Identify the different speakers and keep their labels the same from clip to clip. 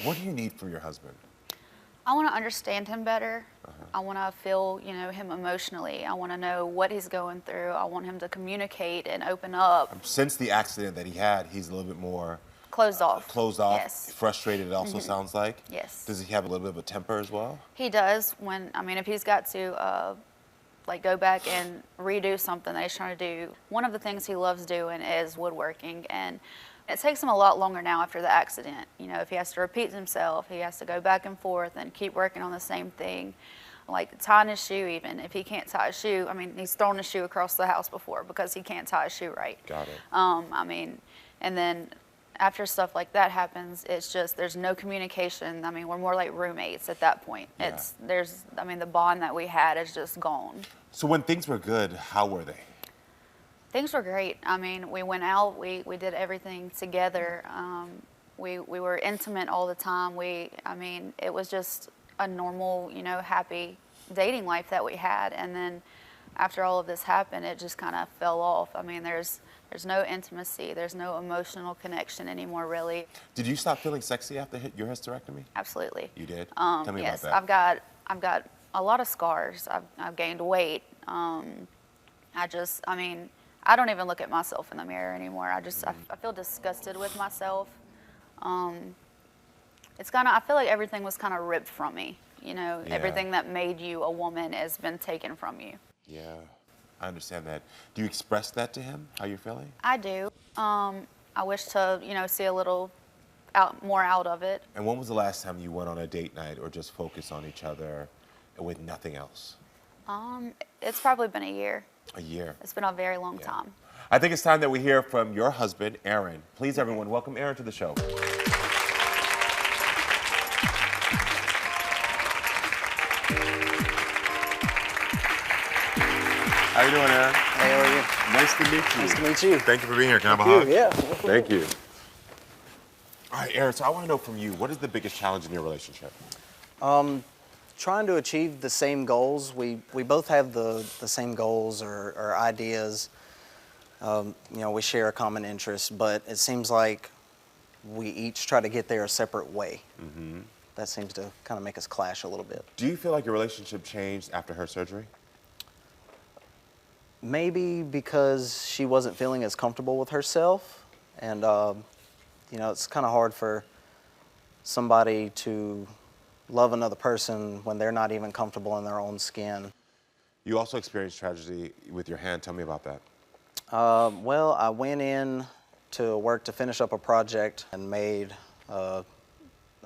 Speaker 1: What do you need from your husband?
Speaker 2: I want to understand him better. I want to feel, him emotionally. I want to know what he's going through. I want him to communicate and open up.
Speaker 1: Since the accident that he had, he's a little bit more
Speaker 2: Closed off.
Speaker 1: Closed off,
Speaker 2: Yes.
Speaker 1: frustrated, it also sounds like.
Speaker 2: Yes.
Speaker 1: Does he have a little bit of a temper as well?
Speaker 2: He does if he's got to go back and redo something that he's trying to do. One of the things he loves doing is woodworking, and it takes him a lot longer now after the accident. If he has to repeat himself, he has to go back and forth and keep working on the same thing. Like tying his shoe even. If he can't tie his shoe, he's thrown his shoe across the house before because he can't tie his shoe right.
Speaker 1: Got it.
Speaker 2: And then after stuff like that happens, it's just, there's no communication. We're more like roommates at that point.
Speaker 1: Yeah.
Speaker 2: The bond that we had is just gone.
Speaker 1: So when things were good, how were they?
Speaker 2: Things were great. We went out, we did everything together. We were intimate all the time. It was just a normal, happy dating life that we had. And then after all of this happened, it just kind of fell off. There's no intimacy. There's no emotional connection anymore, really.
Speaker 1: Did you stop feeling sexy after your hysterectomy?
Speaker 2: Absolutely.
Speaker 1: You did? Tell me about that.
Speaker 2: I've got a lot of scars. I've gained weight. I don't even look at myself in the mirror anymore. I feel disgusted with myself. I feel like everything was kind of ripped from me.
Speaker 1: Yeah.
Speaker 2: Everything that made you a woman has been taken from you.
Speaker 1: Yeah, I understand that. Do you express that to him, how you're feeling?
Speaker 2: I do. I wish to, see a little more out of it.
Speaker 1: And when was the last time you went on a date night or just focused on each other with nothing else?
Speaker 2: It's probably been a year.
Speaker 1: A year?
Speaker 2: It's been a very long time.
Speaker 1: I think it's time that we hear from your husband, Aaron. Please, everyone, welcome Aaron to the show. How you doing, Aaron?
Speaker 3: Hey, how are you?
Speaker 1: Nice to meet you.
Speaker 3: Nice to meet you.
Speaker 1: Thank you for being here. Can I have a hug?
Speaker 3: Yeah.
Speaker 1: Thank you. All right, Aaron, so I want to know from you, what is the biggest challenge in your relationship?
Speaker 3: Trying to achieve the same goals. We both have the same goals or ideas. We share a common interest, but it seems like we each try to get there a separate way. Mm-hmm. That seems to kind of make us clash a little bit.
Speaker 1: Do you feel like your relationship changed after her surgery?
Speaker 3: Maybe because she wasn't feeling as comfortable with herself, and it's kind of hard for somebody to love another person when they're not even comfortable in their own skin.
Speaker 1: You also experienced tragedy with your hand. Tell me about that.
Speaker 3: Well, I went in to work to finish up a project and made a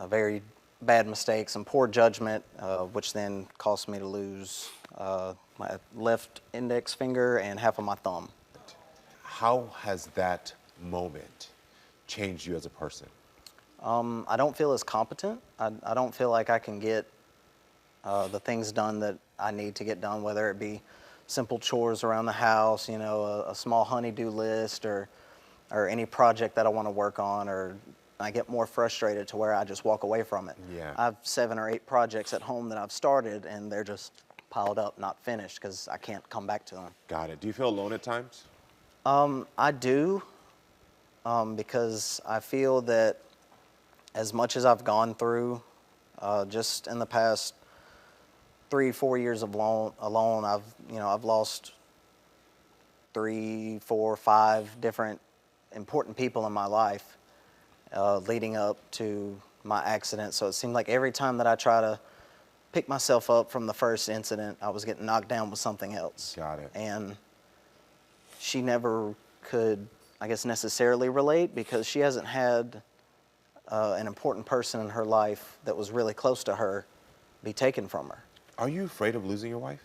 Speaker 3: very bad mistake, some poor judgment, which then caused me to lose my left index finger and half of my thumb.
Speaker 1: How has that moment changed you as a person?
Speaker 3: I don't feel as competent. I don't feel like I can get the things done that I need to get done, whether it be simple chores around the house, a small honey-do list, or any project that I want to work on, or I get more frustrated to where I just walk away from it.
Speaker 1: Yeah.
Speaker 3: I have 7 or 8 projects at home that I've started, and they're just piled up, not finished, because I can't come back to them.
Speaker 1: Got it. Do you feel alone at times?
Speaker 3: I do, because I feel that as much as I've gone through, just in the past 3-4 years alone, I've lost 3, 4, 5 different important people in my life leading up to my accident. So it seemed like every time that I try to pick myself up from the first incident, I was getting knocked down with something else.
Speaker 1: Got it.
Speaker 3: And she never could, I guess, necessarily relate, because she hasn't had an important person in her life that was really close to her be taken from her.
Speaker 1: Are you afraid of losing your wife?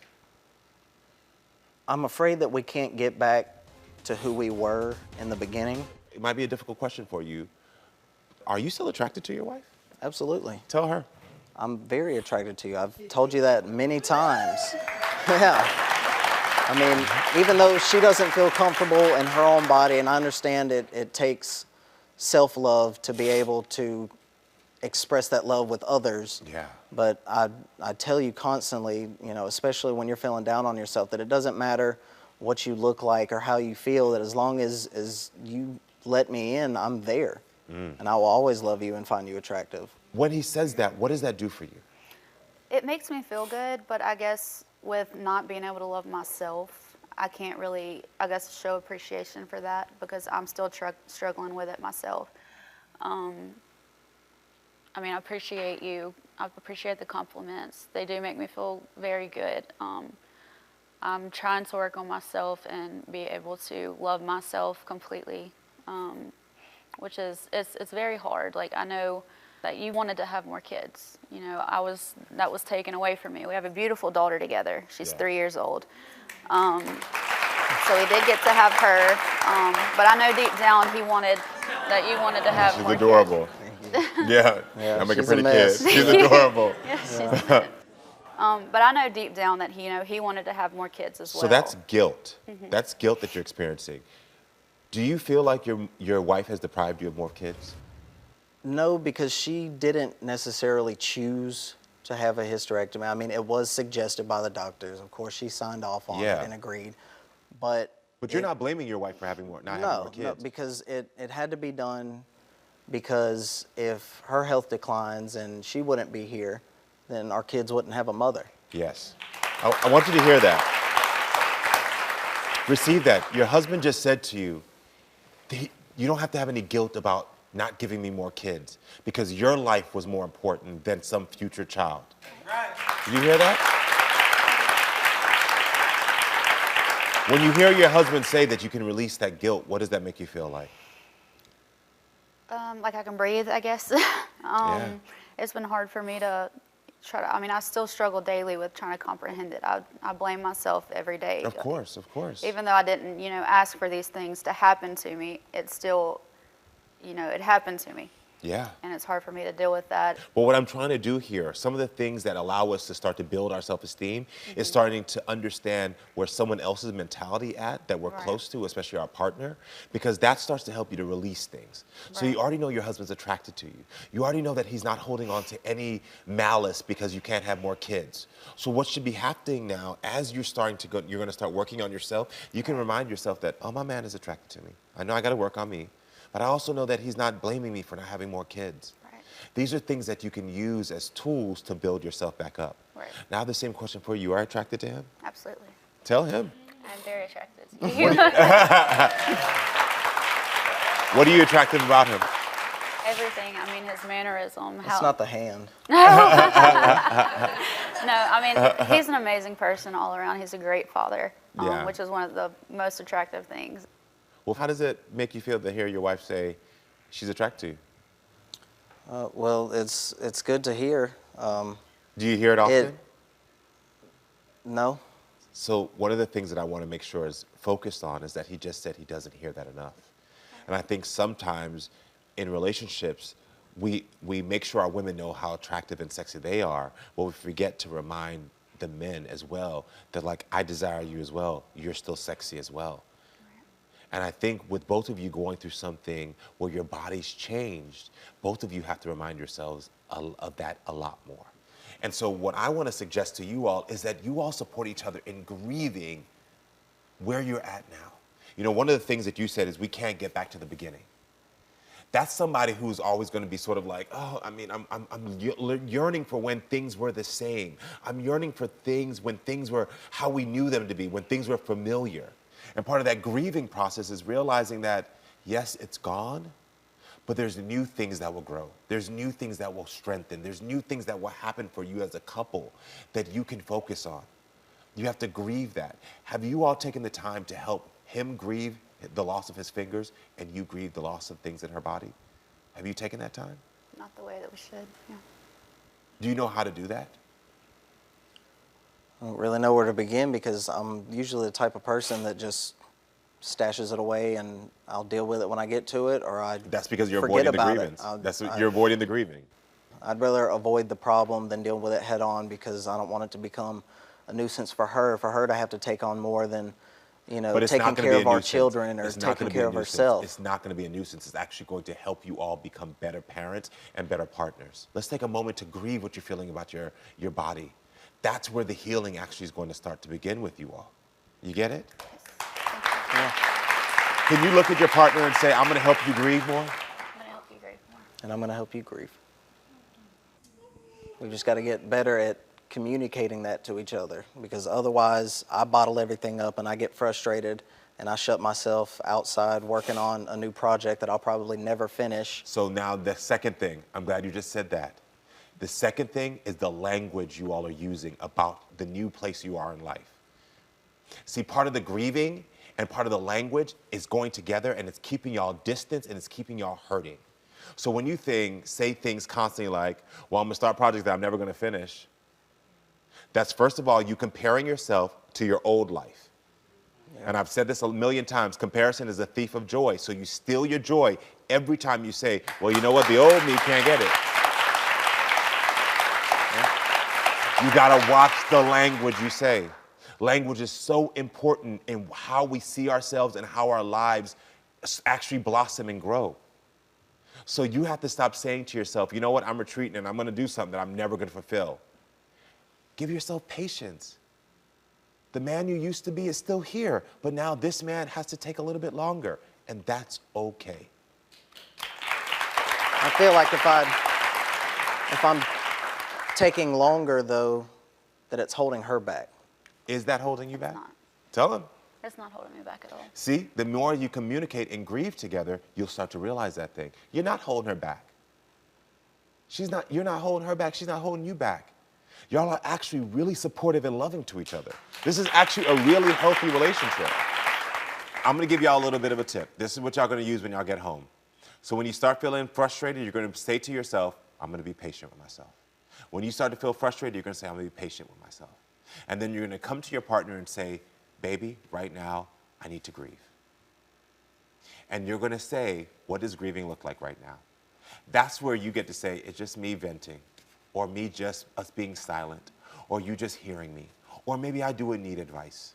Speaker 3: I'm afraid that we can't get back to who we were in the beginning.
Speaker 1: It might be a difficult question for you. Are you still attracted to your wife?
Speaker 3: Absolutely.
Speaker 1: Tell her.
Speaker 3: I'm very attracted to you. I've told you that many times. Yeah. Even though she doesn't feel comfortable in her own body, and I understand it takes self-love to be able to express that love with others.
Speaker 1: Yeah.
Speaker 3: But I tell you constantly, especially when you're feeling down on yourself, that it doesn't matter what you look like or how you feel, that as long as you let me in, I'm there. And I will always love you and find you attractive.
Speaker 1: When he says that, what does that do for you?
Speaker 2: It makes me feel good, but I guess with not being able to love myself, I can't really, I guess, show appreciation for that because I'm still struggling with it myself. I mean, I appreciate you. I appreciate the compliments. They do make me feel very good. I'm trying to work on myself and be able to love myself completely, which is, it's very hard. Like, I know that you wanted to have more kids. You know, that was taken away from me. We have a beautiful daughter together. She's 3 years old. So we did get to have her, but I know deep down you wanted to have
Speaker 1: She's
Speaker 2: more
Speaker 1: adorable. Yeah, I make a pretty kid. She's adorable.
Speaker 2: She's but I know deep down that he wanted to have more kids as well.
Speaker 1: So that's guilt. That's guilt that you're experiencing. Do you feel like your wife has deprived you of more kids?
Speaker 3: No, because she didn't necessarily choose to have a hysterectomy. I mean, it was suggested by the doctors. Of course, she signed off on it and agreed. But
Speaker 1: you're not blaming your wife for having more kids.
Speaker 3: No, because it had to be done because if her health declines and she wouldn't be here, then our kids wouldn't have a mother.
Speaker 1: Yes. I want you to hear that. Receive that. Your husband just said to you, you don't have to have any guilt about not giving me more kids because your life was more important than some future child. Right. Did you hear that? When you hear your husband say that you can release that guilt, what does that make you feel like?
Speaker 2: Like I can breathe, I guess. It's been hard for me to I mean, I still struggle daily with trying to comprehend it. I blame myself every day.
Speaker 1: Of course, of course.
Speaker 2: Even though I didn't, ask for these things to happen to me, it still, it happened to me.
Speaker 1: Yeah.
Speaker 2: And it's hard for me to deal with that.
Speaker 1: But what I'm trying to do here, some of the things that allow us to start to build our self-esteem is starting to understand where someone else's mentality at that we're close to, especially our partner, because that starts to help you to release things. So you already know your husband's attracted to you. You already know that he's not holding on to any malice because you can't have more kids. So what should be happening now, as you're starting to go, you're going to start working on yourself, you can remind yourself that, oh, my man is attracted to me. I know I got to work on me. But I also know that he's not blaming me for not having more kids. Right. These are things that you can use as tools to build yourself back up. Right. Now I have the same question for you. You are attracted to him?
Speaker 2: Absolutely.
Speaker 1: Tell him.
Speaker 2: I'm very attracted to you.
Speaker 1: What are you attractive about him?
Speaker 2: Everything. I mean, his mannerism.
Speaker 3: It's not the hand.
Speaker 2: No, I mean, he's an amazing person all around. He's a great father, which is one of the most attractive things.
Speaker 1: Well, how does it make you feel to hear your wife say she's attracted to you?
Speaker 3: Well, it's good to hear.
Speaker 1: Do you hear it often?
Speaker 3: No.
Speaker 1: So one of the things that I want to make sure is focused on is that he just said he doesn't hear that enough. And I think sometimes in relationships, we make sure our women know how attractive and sexy they are, but we forget to remind the men as well that, like, I desire you as well. You're still sexy as well. And I think with both of you going through something where your body's changed, both of you have to remind yourselves of that a lot more. And so what I want to suggest to you all is that you all support each other in grieving where you're at now. You know, one of the things that you said is we can't get back to the beginning. That's somebody who's always going to be sort of like, oh, I mean, I'm yearning for when things were the same. I'm yearning for things when things were how we knew them to be, when things were familiar. And part of that grieving process is realizing that, yes, it's gone, but there's new things that will grow. There's new things that will strengthen. There's new things that will happen for you as a couple that you can focus on. You have to grieve that. Have you all taken the time to help him grieve the loss of his fingers and you grieve the loss of things in her body? Have you taken that time?
Speaker 2: Not the way that we should, yeah.
Speaker 1: Do you know how to do that?
Speaker 3: I don't really know where to begin because I'm usually the type of person that just stashes it away and I'll deal with it when I get to it, or I
Speaker 1: That's because you're avoiding the grievance. You're avoiding the grieving.
Speaker 3: I'd rather avoid the problem than deal with it head on because I don't want it to become a nuisance for her to have to take on more than, taking care of our children or taking care of herself.
Speaker 1: It's not going to be a nuisance. It's actually going to help you all become better parents and better partners. Let's take a moment to grieve what you're feeling about your body. That's where the healing actually is going to start to begin with you all. You get it?
Speaker 3: Yeah.
Speaker 1: Can you look at your partner and say, I'm going to help you grieve more?
Speaker 2: I'm going to help you grieve more.
Speaker 3: And I'm going to help you grieve. We just got to get better at communicating that to each other, because otherwise I bottle everything up and I get frustrated and I shut myself outside working on a new project that I'll probably never finish.
Speaker 1: So now the second thing, I'm glad you just said that. The second thing is the language you all are using about the new place you are in life. See, part of the grieving and part of the language is going together, and it's keeping y'all distant and it's keeping y'all hurting. So when you say things constantly like, well, I'm gonna start projects that I'm never gonna finish, that's first of all, you comparing yourself to your old life. Yeah. And I've said this a million times, comparison is a thief of joy. So you steal your joy every time you say, well, you know what, the old me can't get it. Yeah. You gotta watch the language you say. Language is so important in how we see ourselves and how our lives actually blossom and grow. So you have to stop saying to yourself, you know what, I'm retreating and I'm gonna do something that I'm never gonna fulfill. Give yourself patience. The man you used to be is still here, but now this man has to take a little bit longer, and that's okay.
Speaker 3: I feel like if I'm taking longer, though, that it's holding her back.
Speaker 1: Is that holding you back?
Speaker 2: It's not.
Speaker 1: Tell him.
Speaker 2: It's not holding me back at all.
Speaker 1: See, the more you communicate and grieve together, you'll start to realize that thing. You're not holding her back. You're not holding her back, she's not holding you back. Y'all are actually really supportive and loving to each other. This is actually a really healthy relationship. I'm gonna give y'all a little bit of a tip. This is what y'all gonna use when y'all get home. So when you start feeling frustrated, you're gonna say to yourself, I'm gonna be patient with myself. When you start to feel frustrated, you're gonna say, I'm gonna be patient with myself. And then you're gonna come to your partner and say, baby, right now, I need to grieve. And you're gonna say, what does grieving look like right now? That's where you get to say, it's just me venting, or me just us being silent, or you just hearing me, or maybe I do need advice.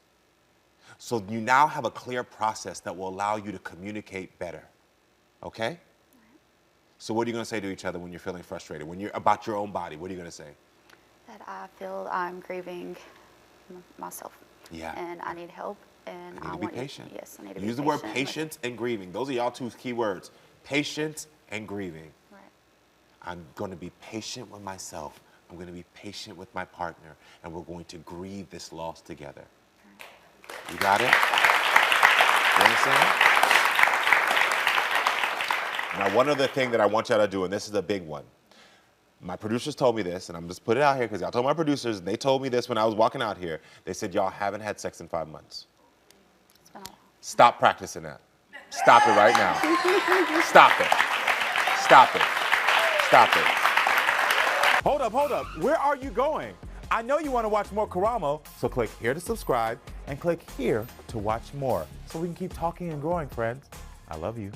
Speaker 1: So you now have a clear process that will allow you to communicate better, okay? Right. So what are you gonna say to each other when you're feeling frustrated? When you're about your own body, what are you gonna say?
Speaker 2: That I feel I'm grieving myself.
Speaker 1: Yeah.
Speaker 2: And I need help, and
Speaker 1: I need to be patient.
Speaker 2: Yes, I need to be patient.
Speaker 1: Use the word patience and grieving. Those are y'all two key words. Patience and grieving.
Speaker 2: Right.
Speaker 1: I'm going to be patient with myself. I'm going to be patient with my partner, and we're going to grieve this loss together. Right. You got it? You understand? Now, one other thing that I want y'all to do, and this is a big one. My producers told me this, and I'm just put it out here because y'all told my producers, and they told me this when I was walking out here. They said, y'all haven't had sex in 5 months.
Speaker 2: It's been a while.
Speaker 1: Stop practicing that. Stop it right now. Stop it. Stop it. Stop it. Hold up. Where are you going? I know you want to watch more Karamo, so click here to subscribe and click here to watch more so we can keep talking and growing, friends. I love you.